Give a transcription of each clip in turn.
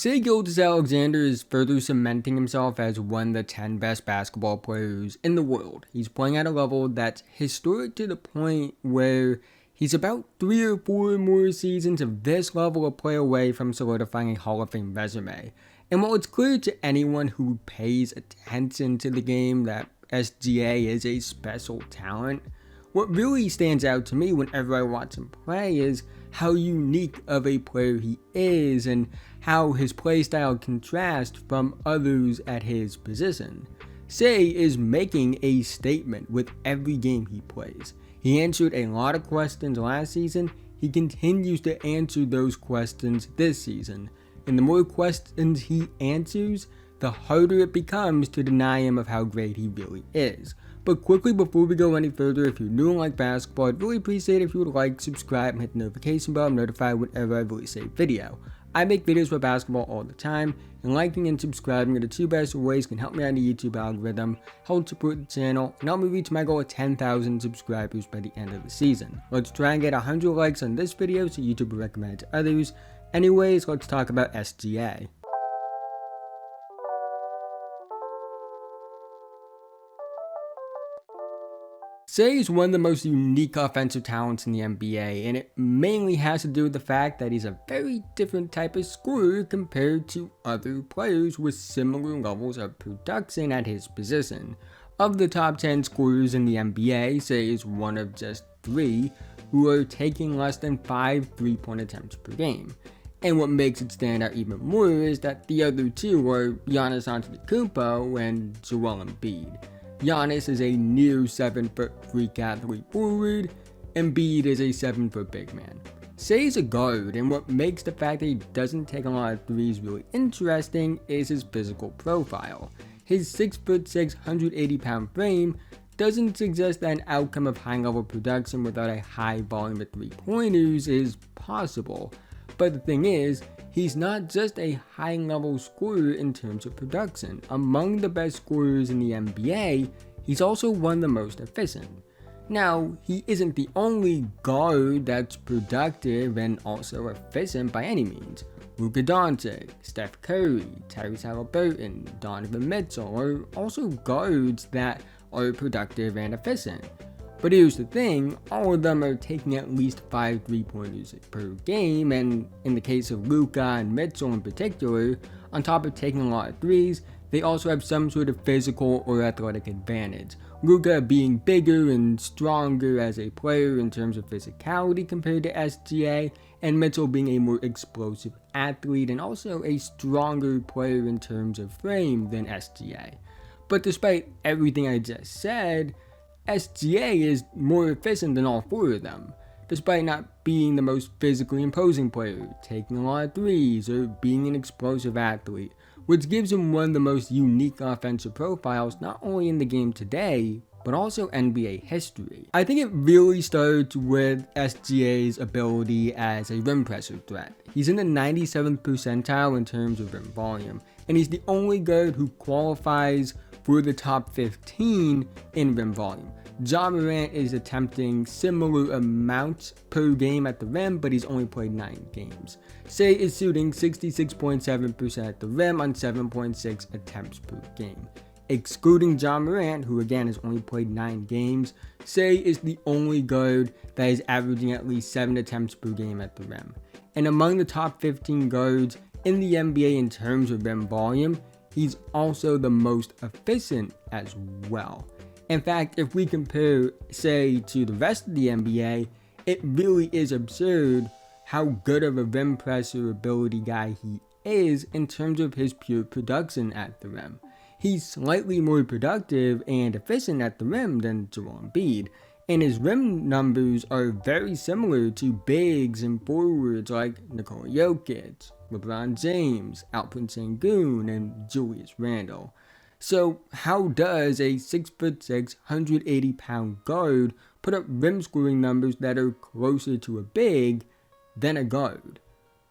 Shai Gilgeous-Alexander is further cementing himself as one of the 10 best basketball players in the world. He's playing at a level that's historic to the point where he's about 3 or 4 more seasons of this level of play away from solidifying a Hall of Fame resume. And while it's clear to anyone who pays attention to the game that SGA is a special talent, what really stands out to me whenever I watch him play is how unique of a player he is and how his playstyle contrasts from others at his position. Shai is making a statement with every game he plays. He answered a lot of questions last season. He continues to answer those questions this season. And the more questions he answers, the harder it becomes to deny him of how great he really is. But quickly before we go any further, if you're new and like basketball, I'd really appreciate it if you would like, subscribe, and hit the notification bell. I'm notified whenever I release a video. I make videos about basketball all the time, and liking and subscribing are the 2 best ways can help me out in the YouTube algorithm, help support the channel, and help me reach my goal of 10,000 subscribers by the end of the season. Let's try and get 100 likes on this video so YouTube will recommend it to others. Anyways, let's talk about SGA. Shai is one of the most unique offensive talents in the NBA, and it mainly has to do with the fact that he's a very different type of scorer compared to other players with similar levels of production at his position. Of the top 10 scorers in the NBA, Shai is one of just 3 who are taking less than 5 3-point attempts per game. And what makes it stand out even more is that the other 2 are Giannis Antetokounmpo and Joel Embiid. Giannis is a near 7-foot freak athlete forward, Embiid is a 7-foot big man. Shai is a guard, and what makes the fact that he doesn't take a lot of threes really interesting is his physical profile. His 6'6", 180-pound frame doesn't suggest that an outcome of high-level production without a high volume of three-pointers is possible. But the thing is, he's not just a high-level scorer in terms of production. Among the best scorers in the NBA, he's also one of the most efficient. Now, he isn't the only guard that's productive and also efficient by any means. Luka Doncic, Steph Curry, Tyrese Halliburton, Donovan Mitchell are also guards that are productive and efficient. But here's the thing, all of them are taking at least 5 3-pointers per game, and in the case of Luka and Mitchell in particular, on top of taking a lot of threes, they also have some sort of physical or athletic advantage. Luka being bigger and stronger as a player in terms of physicality compared to SGA, and Mitchell being a more explosive athlete and also a stronger player in terms of frame than SGA. But despite everything I just said, SGA is more efficient than all 4 of them, despite not being the most physically imposing player, taking a lot of threes, or being an explosive athlete, which gives him one of the most unique offensive profiles not only in the game today, but also NBA history. I think it really starts with SGA's ability as a rim pressure threat. He's in the 97th percentile in terms of rim volume, and he's the only guard who qualifies for the top 15 in rim volume. Ja Morant is attempting similar amounts per game at the rim, but he's only played 9 games. Shai is shooting 66.7% at the rim on 7.6 attempts per game. Excluding Ja Morant, who again has only played 9 games, Shai is the only guard that is averaging at least 7 attempts per game at the rim. And among the top 15 guards in the NBA in terms of rim volume, he's also the most efficient as well. In fact, if we compare, Shai, to the rest of the NBA, it really is absurd how good of a rim pressure ability guy he is in terms of his pure production at the rim. He's slightly more productive and efficient at the rim than Joel Embiid, and his rim numbers are very similar to bigs and forwards like Nikola Jokic, LeBron James, Alperen Sengun, and Julius Randle. So how does a 6'6", 180-pound guard put up rim scoring numbers that are closer to a big than a guard?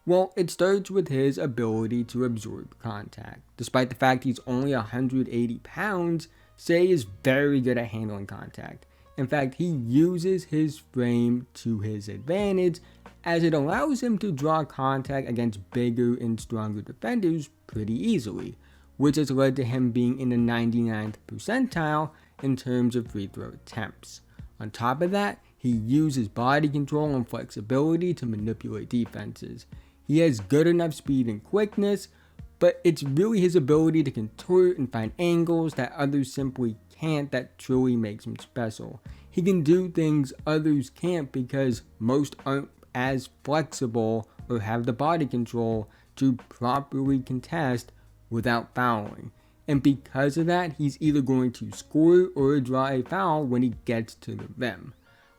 Well, it starts with his ability to absorb contact. Despite the fact he's only 180 pounds, Shai is very good at handling contact. In fact, he uses his frame to his advantage, as it allows him to draw contact against bigger and stronger defenders pretty easily, which has led to him being in the 99th percentile in terms of free throw attempts. On top of that, he uses body control and flexibility to manipulate defenses. He has good enough speed and quickness, but it's really his ability to contort and find angles that others simply can't that truly makes him special. He can do things others can't because most aren't as flexible or have the body control to properly contest without fouling. And because of that, he's either going to score or draw a foul when he gets to the rim.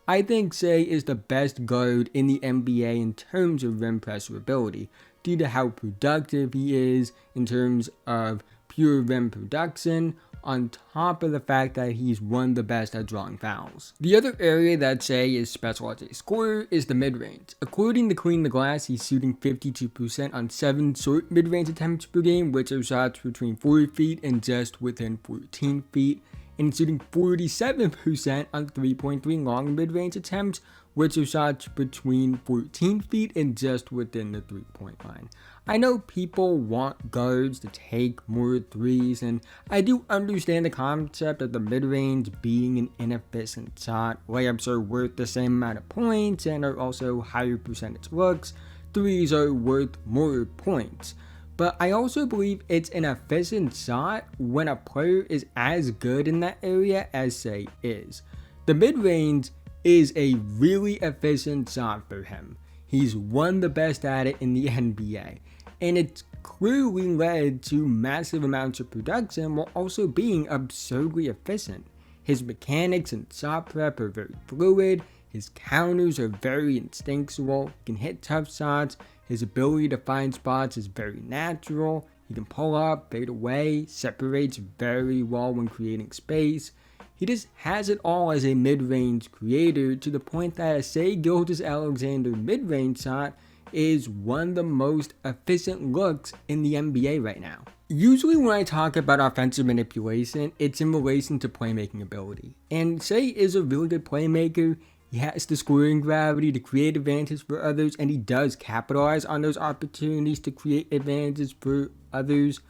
I think Shai is the best guard in the NBA in terms of rim pressure ability, due to how productive he is in terms of pure rim production, on top of the fact that he's one of the best at drawing fouls. The other area that Shai is special as a scorer is the mid-range. According to Clean the Glass, he's shooting 52% on 7 short mid-range attempts per game, which are shots between 4 feet and just within 14 feet, and he's shooting 47% on 3.3 long mid-range attempts, which are shots between 14 feet and just within the 3-point line. I know people want guards to take more threes, and I do understand the concept of the mid-range being an inefficient shot. Layups are worth the same amount of points and are also higher percentage looks. Threes are worth more points. But I also believe it's an efficient shot when a player is as good in that area as Shai is. The mid-range is a really efficient shot for him. He's one of the best at it in the NBA, and it's clearly led to massive amounts of production while also being absurdly efficient. His mechanics and shot prep are very fluid, his counters are very instinctual, he can hit tough shots, his ability to find spots is very natural, he can pull up, fade away, separates very well when creating space. He just has it all as a mid-range creator, to the point that a Shai Gilgeous-Alexander mid-range shot is one of the most efficient looks in the NBA right now. Usually when I talk about offensive manipulation, it's in relation to playmaking ability. And Shai is a really good playmaker. He has the scoring gravity to create advantages for others, and he does capitalize on those opportunities to create advantages for others.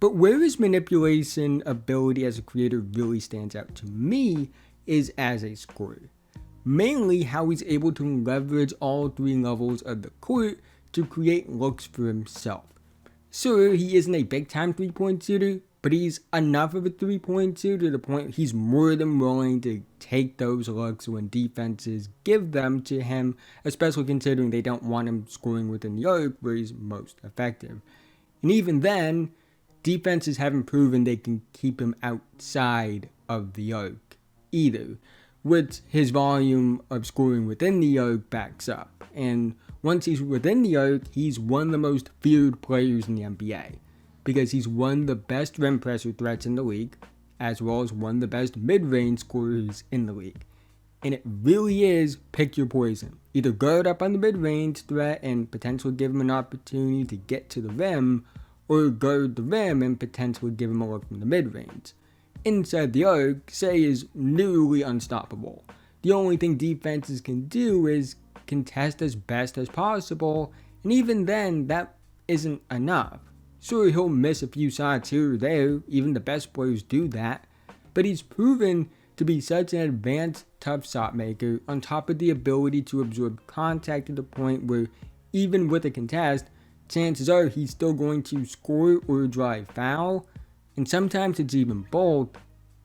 But where his manipulation ability as a creator really stands out to me is as a scorer. Mainly how he's able to leverage all 3 levels of the court to create looks for himself. Sure, he isn't a big time 3-point shooter, but he's enough of a 3-point shooter to the point he's more than willing to take those looks when defenses give them to him, especially considering they don't want him scoring within the arc where he's most effective. And even then, defenses haven't proven they can keep him outside of the arc either, which his volume of scoring within the arc backs up. And once he's within the arc, he's one of the most feared players in the NBA, because he's one of the best rim pressure threats in the league, as well as one of the best mid-range scorers in the league. And it really is pick your poison. Either guard up on the mid-range threat and potentially give him an opportunity to get to the rim, or guard the rim and potentially give him a look from the mid-range. Inside the arc, Shai is nearly unstoppable. The only thing defenses can do is contest as best as possible, and even then, that isn't enough. Sure, he'll miss a few shots here or there, even the best players do that, but he's proven to be such an advanced tough shot maker, on top of the ability to absorb contact to the point where, even with a contest, chances are he's still going to score or draw a foul, and sometimes it's even both.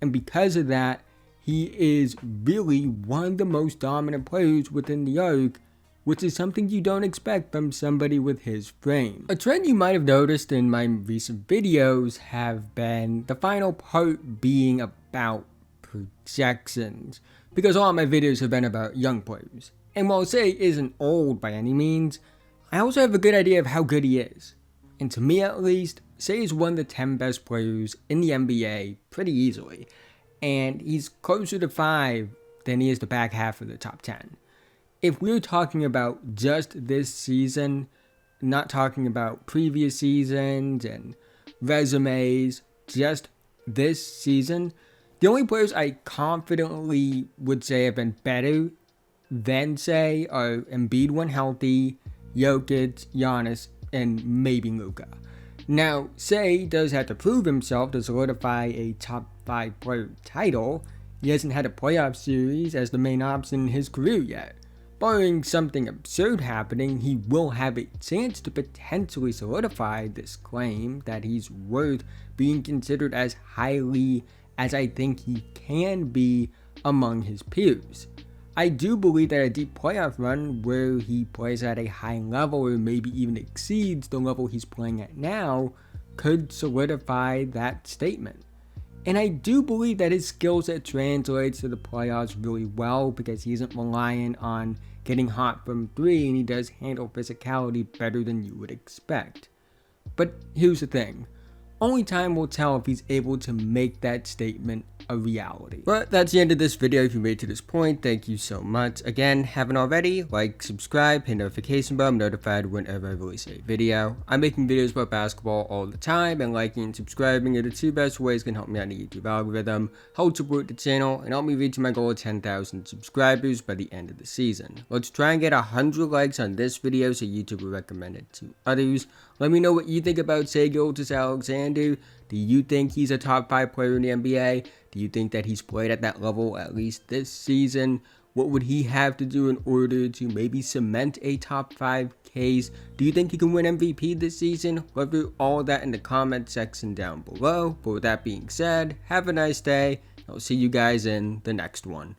And because of that, he is really one of the most dominant players within the arc, which is something you don't expect from somebody with his frame. A trend you might have noticed in my recent videos have been the final part being about projections, because all my videos have been about young players. And while Shai isn't old by any means, I also have a good idea of how good he is. And to me at least, Shai is one of the 10 best players in the NBA pretty easily. And he's closer to 5 than he is the back half of the top 10. If we're talking about just this season, not talking about previous seasons and resumes, just this season, The only players I confidently would say have been better than Shai are Embiid when healthy, Jokic, Giannis, and maybe Luka. Now, Shai does have to prove himself to solidify a top 5 player title. He hasn't had a playoff series as the main option in his career yet. Barring something absurd happening, he will have a chance to potentially solidify this claim that he's worth being considered as highly as I think he can be among his peers. I do believe that a deep playoff run where he plays at a high level or maybe even exceeds the level he's playing at now could solidify that statement. And I do believe that his skill set translates to the playoffs really well because he isn't reliant on getting hot from 3 and he does handle physicality better than you would expect. But here's the thing. Only time will tell if he's able to make that statement a reality. But that's the end of this video. If you made it to this point, thank you so much. Again, haven't already, like, subscribe, hit notification bell, I'm notified whenever I release a video. I'm making videos about basketball all the time, and liking and subscribing are the 2 best ways can help me out in the YouTube algorithm, help support the channel, and help me reach my goal of 10,000 subscribers by the end of the season. Let's try and get 100 likes on this video so YouTube will recommend it to others. Let me know what you think about Shai Gilgeous-Alexander. Do you think he's a top 5 player in the NBA? Do you think that he's played at that level at least this season? What would he have to do in order to maybe cement a top 5 case? Do you think he can win MVP this season? Let me know all that in the comment section down below. But with that being said, have a nice day. I'll see you guys in the next one.